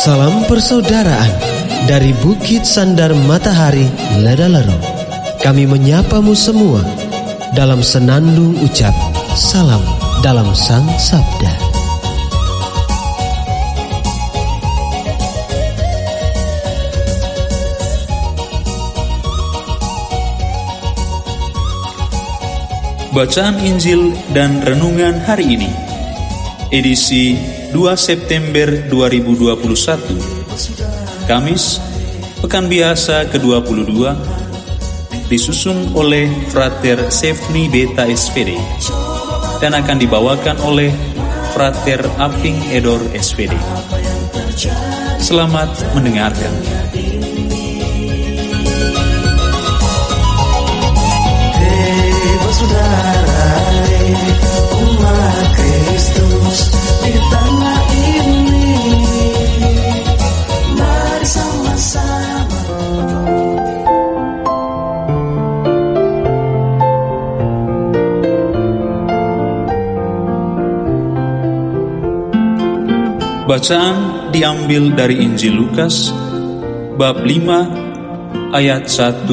Salam persaudaraan dari Bukit Sandar Matahari Ledalero. Kami menyapamu semua dalam senandung ucap salam dalam Sang Sabda. Bacaan Injil dan Renungan hari ini, edisi 2 September 2021, Kamis, Pekan Biasa ke-22, disusun oleh Frater Sefni Beta SPD dan akan dibawakan oleh Frater Aping Edor SPD. Selamat mendengarkan. Saudara, umat Kristus di tanah ini, mari sama-sama. Bacaan diambil dari Injil Lukas, bab 5, ayat 1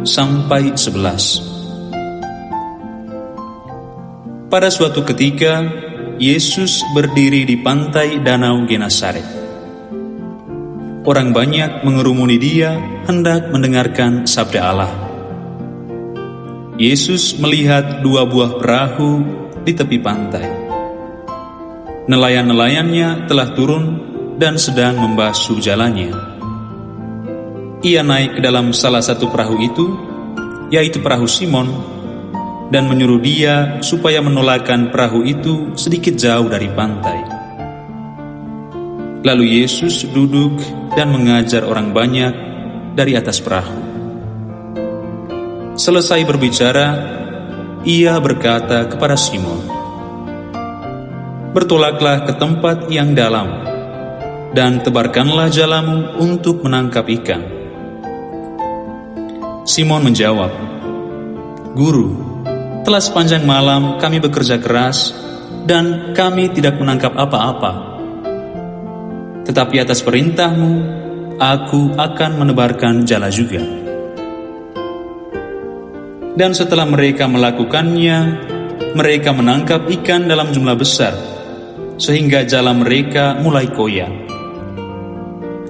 sampai 11. Pada suatu ketika, Yesus berdiri di pantai Danau Genesaret. Orang banyak mengerumuni dia hendak mendengarkan sabda Allah. Yesus melihat 2 buah perahu di tepi pantai. Nelayan-nelayannya telah turun dan sedang membasuh jalannya. Ia naik ke dalam salah satu perahu itu, yaitu perahu Simon, dan menyuruh dia supaya menolakkan perahu itu sedikit jauh dari pantai. Lalu Yesus duduk dan mengajar orang banyak dari atas perahu. Selesai berbicara, ia berkata kepada Simon, "Bertolaklah ke tempat yang dalam, dan tebarkanlah jalamu untuk menangkap ikan." Simon menjawab, "Guru, telah sepanjang malam kami bekerja keras dan kami tidak menangkap apa-apa. Tetapi atas perintahmu, aku akan menebarkan jala juga." Dan setelah mereka melakukannya, mereka menangkap ikan dalam jumlah besar, sehingga jala mereka mulai koyak.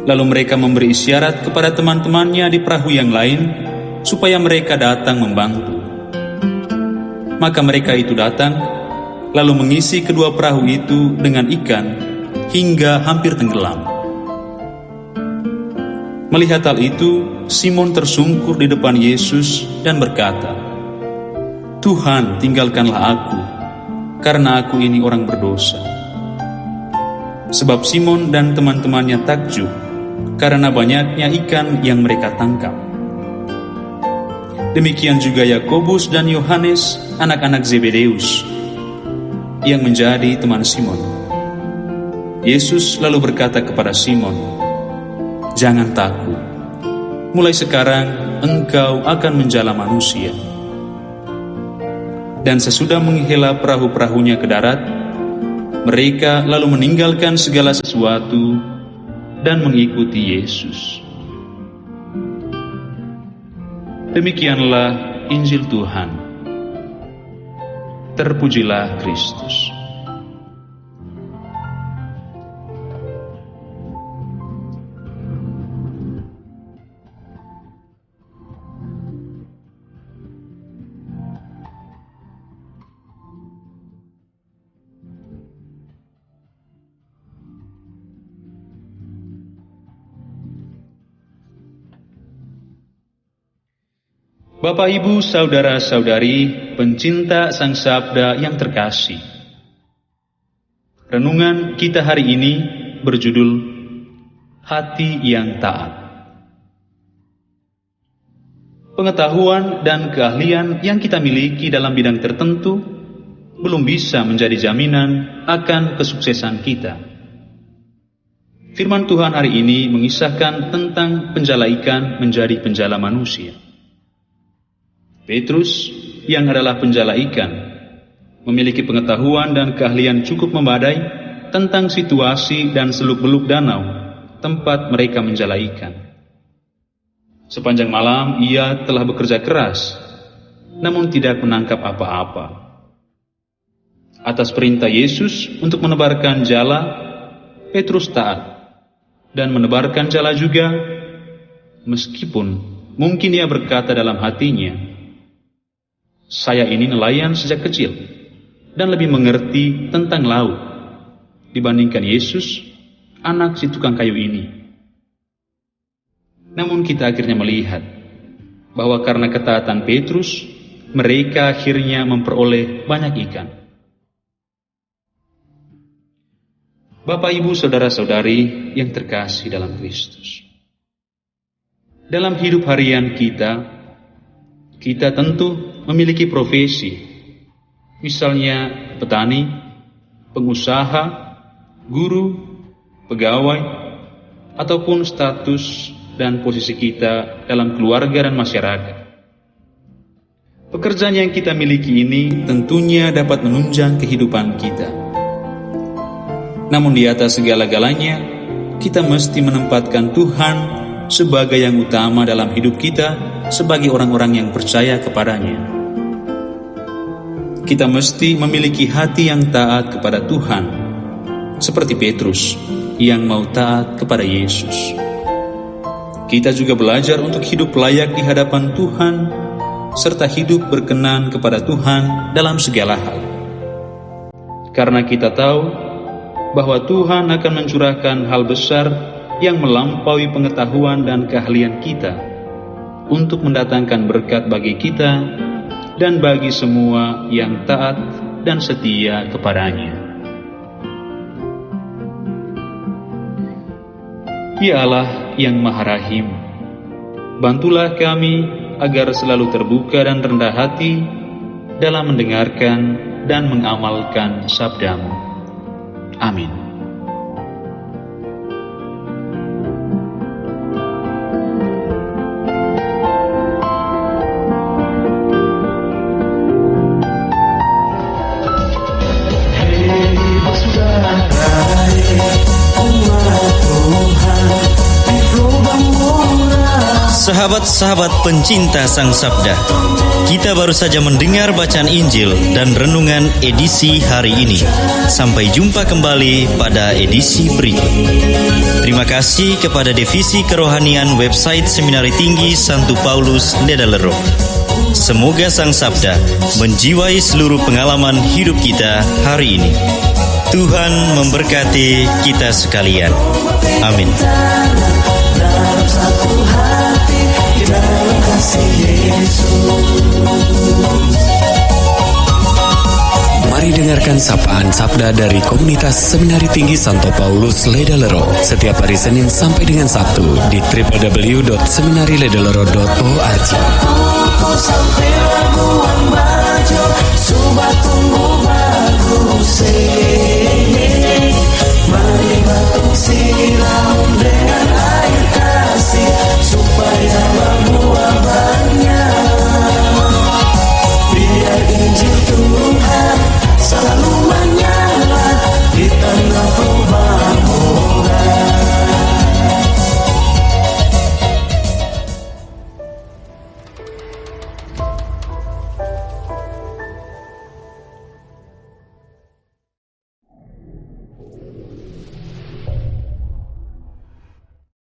Lalu mereka memberi isyarat kepada teman-temannya di perahu yang lain, supaya mereka datang membantu. Maka mereka itu datang, lalu mengisi kedua perahu itu dengan ikan, hingga hampir tenggelam. Melihat hal itu, Simon tersungkur di depan Yesus dan berkata, "Tuhan, tinggalkanlah aku, karena aku ini orang berdosa." Sebab Simon dan teman-temannya takjub, karena banyaknya ikan yang mereka tangkap. Demikian juga Yakobus dan Yohanes, anak-anak Zebedeus, yang menjadi teman Simon. Yesus lalu berkata kepada Simon, "Jangan takut, mulai sekarang engkau akan menjala manusia." Dan sesudah menghela perahu-perahunya ke darat, mereka lalu meninggalkan segala sesuatu dan mengikuti Yesus. Demikianlah Injil Tuhan. Terpujilah Kristus. Bapak, Ibu, saudara-saudari, pencinta Sang Sabda yang terkasih. Renungan kita hari ini berjudul Hati yang Taat. Pengetahuan dan keahlian yang kita miliki dalam bidang tertentu belum bisa menjadi jaminan akan kesuksesan kita. Firman Tuhan hari ini mengisahkan tentang penjala ikan menjadi penjala manusia. Petrus, yang adalah penjala ikan, memiliki pengetahuan dan keahlian cukup memadai tentang situasi dan seluk-beluk danau tempat mereka menjala ikan. Sepanjang malam ia telah bekerja keras, namun tidak menangkap apa-apa. Atas perintah Yesus untuk menebarkan jala, Petrus taat dan menebarkan jala juga, meskipun mungkin ia berkata dalam hatinya, "Saya ini nelayan sejak kecil dan lebih mengerti tentang laut dibandingkan Yesus, anak si tukang kayu ini." Namun kita akhirnya melihat bahwa karena ketaatan Petrus, mereka akhirnya memperoleh banyak ikan. Bapak, Ibu, saudara-saudari yang terkasih dalam Kristus, dalam hidup harian kita tentu memiliki profesi, misalnya petani, pengusaha, guru, pegawai, ataupun status dan posisi kita dalam keluarga dan masyarakat. Pekerjaan yang kita miliki ini tentunya dapat menunjang kehidupan kita. Namun di atas segala-galanya, kita mesti menempatkan Tuhan sebagai yang utama dalam hidup kita sebagai orang-orang yang percaya kepadanya. Kita mesti memiliki hati yang taat kepada Tuhan, seperti Petrus yang mau taat kepada Yesus. Kita juga belajar untuk hidup layak di hadapan Tuhan, serta hidup berkenan kepada Tuhan dalam segala hal. Karena kita tahu bahwa Tuhan akan mencurahkan hal besar yang melampaui pengetahuan dan keahlian kita untuk mendatangkan berkat bagi kita dan bagi semua yang taat dan setia kepadanya. Ya Allah yang Maha Rahim, bantulah kami agar selalu terbuka dan rendah hati dalam mendengarkan dan mengamalkan sabda-Mu. Amin. Sahabat-sahabat pencinta Sang Sabda, kita baru saja mendengar bacaan Injil dan renungan edisi hari ini. Sampai jumpa kembali pada edisi berikut. Terima kasih kepada Divisi Kerohanian website Seminari Tinggi Santo Paulus Ledalero. Semoga Sang Sabda menjiwai seluruh pengalaman hidup kita hari ini. Tuhan memberkati kita sekalian. Amin. Dalam satu hati, di dalam kasih Yesus. Mari dengarkan sapaan sabda dari komunitas Seminari Tinggi Santo Paulus Ledalero setiap hari Senin sampai dengan Sabtu di www.seminariledalero.org.